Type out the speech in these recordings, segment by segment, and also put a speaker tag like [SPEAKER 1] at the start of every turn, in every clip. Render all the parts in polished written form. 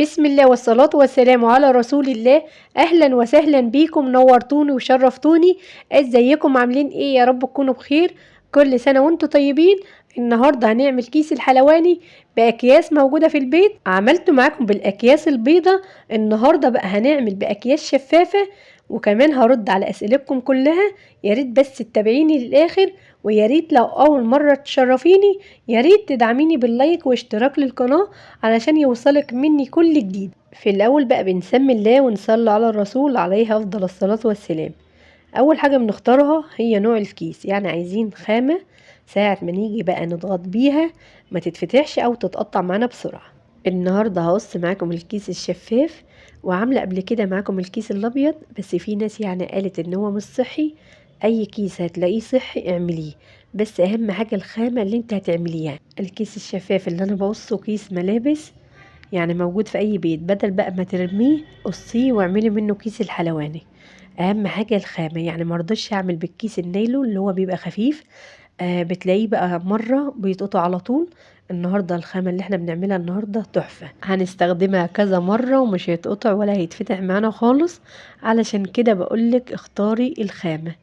[SPEAKER 1] بسم الله والصلاة والسلام على رسول الله. أهلا وسهلا بيكم، نورتوني وشرفتوني. ازيكم عاملين ايه؟ يا رب تكونوا بخير. كل سنة وانتم طيبين. النهاردة هنعمل كيس الحلواني بأكياس موجودة في البيت. عملته معاكم بالأكياس البيضة، النهاردة بقى هنعمل بأكياس شفافة، وكمان هرد على أسئلتكم كلها. ياريت بس تتابعيني للآخر، وياريت لو أول مرة تشرفيني ياريت تدعميني باللايك واشتراك للقناة علشان يوصلك مني كل جديد. في الأول بقى بنسمي الله ونصلي على الرسول عليه أفضل الصلاة والسلام. أول حاجة بنختارها هي نوع الكيس، يعني عايزين خامة ساعة ما نيجي بقى نضغط بيها ما تتفتحش أو تتقطع معانا بسرعة. النهاردة هقص معاكم الكيس الشفاف، وعاملة قبل كده معاكم الكيس الأبيض، بس في ناس يعني قالت إن هو مش صحي. أي كيس هتلاقيه صحي اعمليه، بس أهم حاجة الخامة اللي انت هتعمليها. الكيس الشفاف اللي أنا بقصه كيس ملابس، يعني موجود في اي بيت، بدل بقى ما ترميه قصيه واعملي منه كيس الحلواني. اهم حاجه الخامه، يعني مرضتش اعمل بالكيس النايلون اللي هو بيبقى خفيف. بتلاقيه بقى مره بيتقطع على طول. النهارده الخامه اللي احنا بنعملها النهارده تحفه، هنستخدمها كذا مره ومش هيتقطع ولا هيتفتح معانا خالص. علشان كده بقولك اختاري الخامه.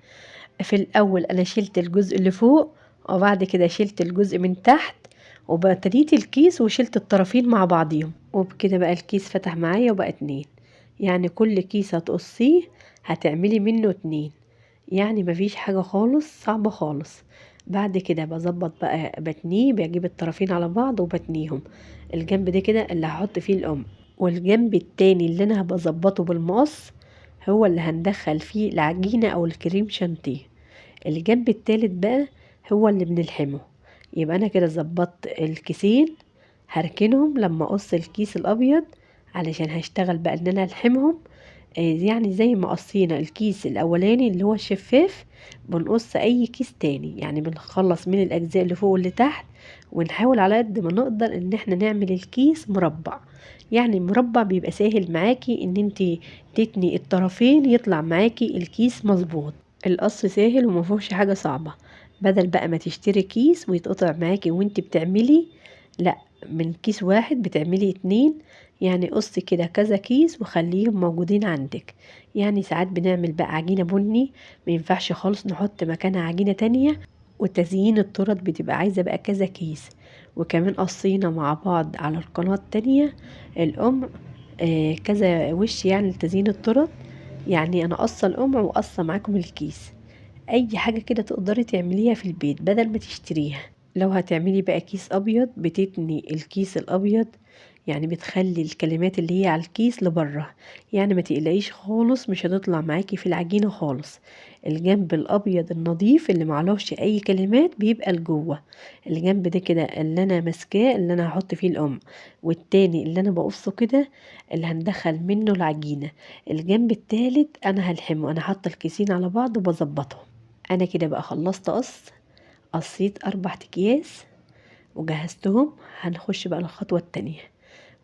[SPEAKER 1] في الاول انا شلت الجزء اللي فوق، وبعد كده شلت الجزء من تحت، وبتريت الكيس وشلت الطرفين مع بعضيهم، وبكده بقى الكيس فتح معايا وبقى 2. يعني كل كيس هتقصيه هتعملي منه 2، يعني مفيش حاجة خالص صعبة خالص. بعد كده بظبط بقى بتنيه، بجيب الطرفين على بعض وبتنيهم. الجنب ده كده اللي هحط فيه القمع، والجنب التاني اللي انا هبظبطه بالمقص هو اللي هندخل فيه العجينة او الكريم شانتيه. الجنب التالت بقى هو اللي بنلحمه. يبقى انا كده ظبطت الكيسين، هركنهم لما اقص الكيس الابيض علشان هشتغل بقى ان انا الحمهم. يعني زي ما قصينا الكيس الاولاني اللي هو الشفاف، بنقص اي كيس تاني، يعني بنخلص من الاجزاء اللي فوق واللي تحت، ونحاول على قد ما نقدر ان احنا نعمل الكيس مربع. يعني مربع بيبقى سهل معاكي ان انتي تتني الطرفين يطلع معاكي الكيس مظبوط. القص سهل ومفيهوش حاجة صعبة. بدل بقى ما تشتري كيس ويتقطع معاكي وانت بتعملي، لا، من كيس واحد بتعملي 2. يعني قصي كده كذا كيس وخليهم موجودين عندك. يعني ساعات بنعمل بقى عجينة بني، مينفعش خالص نحط مكانها عجينة تانية، وتزيين التورت بتبقى عايزة بقى كذا كيس. وكمان قصينا مع بعض على القناة التانية الأم كذا وش يعني لتزيين التورت. يعني انا قصه القمع وقصه معاكم الكيس. اي حاجه كده تقدري تعمليها في البيت بدل ما تشتريها. لو هتعملي بقى كيس ابيض بتتني الكيس الابيض، يعني بتخلي الكلمات اللي هي على الكيس لبره، يعني ما تقلقيش خالص مش هتطلع معاكي في العجينه خالص. الجنب الابيض النظيف اللي معلوش اي كلمات بيبقى لجوه. الجنب ده كده اللي انا ماسكاه اللي انا هحط فيه القمع، والتاني اللي انا بقصه كده اللي هندخل منه العجينه. الجنب التالت انا هلحمه، انا حاطه الكيسين على بعض وبظبطهم. انا كده بقى خلصت قصيت 4 اكياس وجهزتهم. هنخش بقى الخطوه التانية،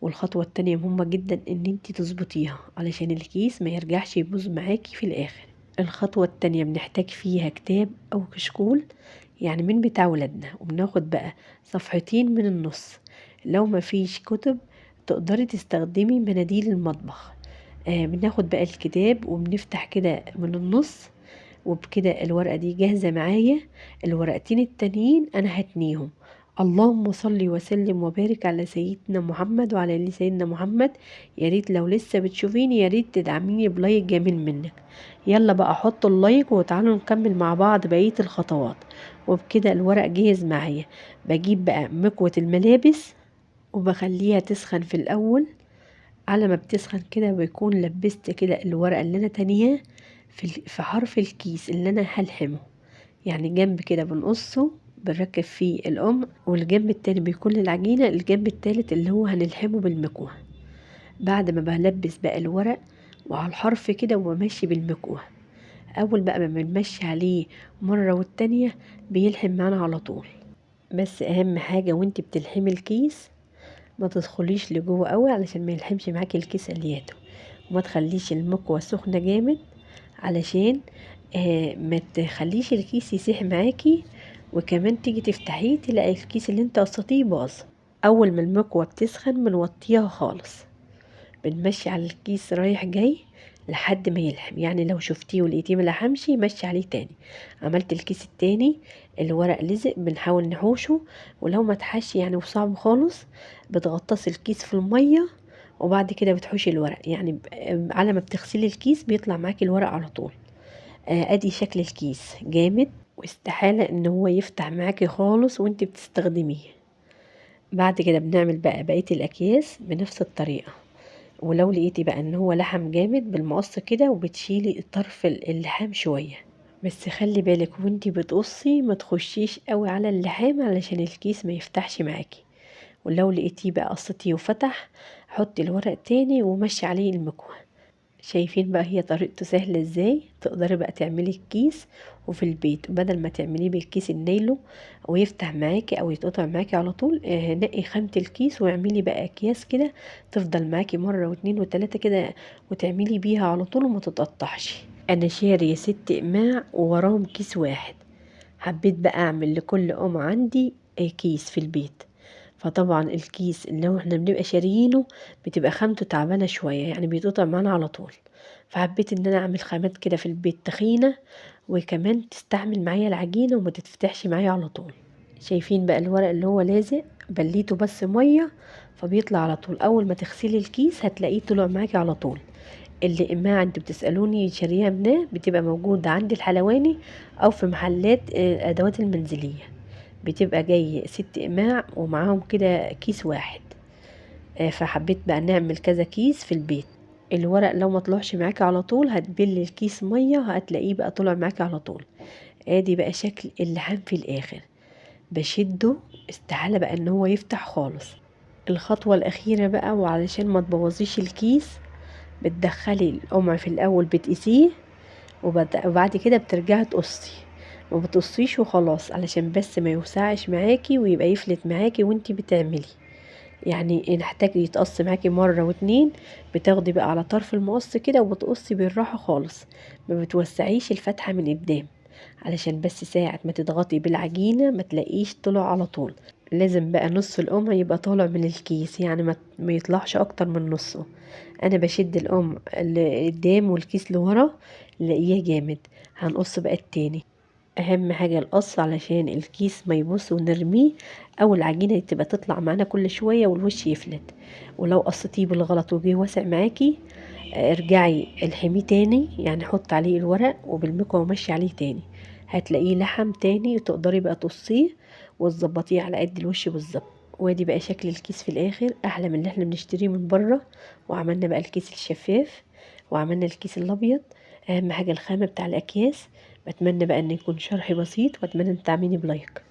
[SPEAKER 1] والخطوه التانية مهمه جدا ان انتي تظبطيها علشان الكيس ما يرجعش يبوظ معاكي في الاخر. الخطوه التانية بنحتاج فيها كتاب او كشكول، يعني من بتاع ولادنا، وبناخد بقى صفحتين من النص. لو ما فيش كتب تقدري تستخدمي مناديل المطبخ. بناخد بقى الكتاب وبنفتح كده من النص، وبكده الورقة دي جاهزة معايا. الورقتين التانيين انا هتنيهم. اللهم صل وسلم وبارك على سيدنا محمد وعلى ال سيدنا محمد. يا ريت لو لسه بتشوفيني يا ريت تدعميني بلايك جميل منك. يلا بقى حطوا اللايك وتعالوا نكمل مع بعض بقية الخطوات. وبكده الورق جاهز معايا. بجيب بقى مكوة الملابس وبخليها تسخن في الاول. على ما بتسخن كده بيكون لبست كده الورقة اللي انا تانياه في حرف الكيس اللي انا هلحمه. يعني جنب كده بنقصه بنركب فيه القمع، والجنب التاني بيكون للعجينة، الجنب التالت اللي هو هنلحمه بالمكوة. بعد ما بلبس بقى الورق وعلى الحرف كده وبمشي بالمكوة. اول بقى ما بنمشي عليه مرة والتانية بيلحم معانا على طول. بس اهم حاجة وانت بتلحمي الكيس ما تدخليش لجوه قوي علشان ما يلحمش معاكي الكيس الياته، وما تخليش المكوة سخنة جامد علشان ما تخليش الكيس يسيح معاكي، وكمان تيجي تفتحيه تلاقي الكيس اللي انت قصتيه باظ. اول ما المكوة بتسخن بنوطيها خالص. بنمشي على الكيس رايح جاي لحد ما يلحم. يعني لو شفتيه ولقيتيه ملحمش مشي عليه تاني. عملت الكيس التاني، الورق لزق، بنحاول نحوشه. ولو ما اتحش يعني وصعب خالص، بتغطسي الكيس في المية وبعد كده بتحوشي الورق. يعني على ما بتغسلي الكيس بيطلع معاكي الورق على طول. ادي شكل الكيس جامد، واستحالة ان هو يفتح معاكي خالص وانت بتستخدميه. بعد كده بنعمل بقى بقية الاكياس بنفس الطريقة. ولو لقيتي بقى ان هو لحم جامد بالمقص كده، وبتشيلي طرف اللحام شوية. بس خلي بالك وانتي بتقصي ما تخشيش قوي على اللحام علشان الكيس ما يفتحش معاكي. ولو لقيتيه بقى قصتيه وفتح، حطي الورق تاني ومشي عليه المكوى. شايفين بقى هي طريقته سهلة ازاي؟ تقدري بقى تعملي الكيس وفي البيت، بدل ما تعمليه بالكيس النايلو ويفتح معاكي او يتقطع معاكي على طول. نقي خامة الكيس واعملي بقى اكياس كده تفضل معاكي مرة واتنين وتلاتة كده، وتعملي بيها على طول وما تتقطعش. انا شارية 6 اقماع ووراهم كيس واحد. حبيت بقى اعمل لكل ام عندي كيس في البيت. فطبعا الكيس اللي هو احنا بنبقى شاريينه بتبقى خامته تعبانه شويه، يعني بيتقطع معانا على طول. فحبيت ان انا اعمل خامات كده في البيت تخينه، وكمان تستحمل معايا العجينه وما تتفتحش معايا على طول. شايفين بقى الورق اللي هو لازق؟ بليته بس ميه فبيطلع على طول. اول ما تغسلي الكيس هتلاقيه طلع معاكي على طول. اللي اما انتوا بتسالوني شاريها منين، بتبقى موجوده عند الحلواني او في محلات الادوات المنزليه. بتبقى جاي 6 اقماع ومعاهم كده كيس واحد. فحبيت بقى نعمل كذا كيس في البيت. الورق لو ما طلعش معاكي على طول هتبلي الكيس ميه هتلاقيه بقى طلع معاكي على طول. ادي بقى شكل اللحام في الاخر. بشده استحالة بقى ان هو يفتح خالص. الخطوة الاخيرة بقى، وعلشان ما تبوظيش الكيس، بتدخلي القمع في الاول بتقيسيه، وبعد كده بترجعي تقصي. ما بتقصيش وخلاص علشان بس ما يوسعش معاكي ويبقى يفلت معاكي وانتي بتعملي. يعني ان احتاج يتقص معاكي مرة واتنين، بتاخدي بقى على طرف المقص كده وبتقصي بالراحة خالص. ما بتوسعيش الفتحة من قدام، علشان بس ساعة ما تضغطي بالعجينة ما تلاقيش طلع على طول. لازم بقى نص القمع يبقى طالع من الكيس، يعني ما يطلعش اكتر من نصه. انا بشد القمع اللي قدام والكيس لورا نلاقيه جامد. هنقص بقى التاني. اهم حاجة القص علشان الكيس ما يبص ونرميه، او العجينة تبقى تطلع معانا كل شوية والوش يفلت. ولو قصتيه بالغلط وجه واسع معاكي، ارجعي الحميه تاني، يعني حط عليه الورق وبالمكوى ومشي عليه تاني. هتلاقيه لحم تاني وتقدري بقى تقصيه وتظبطيه على قد الوش بالظبط. وادي بقى شكل الكيس في الاخر احلى من اللي احنا بنشتريه من بره. وعملنا بقى الكيس الشفاف وعملنا الكيس الابيض. اهم حاجه الخامه بتاع الاكياس. بتمنى بقى ان يكون شرحي بسيط، واتمنى ان تعملي بلايك.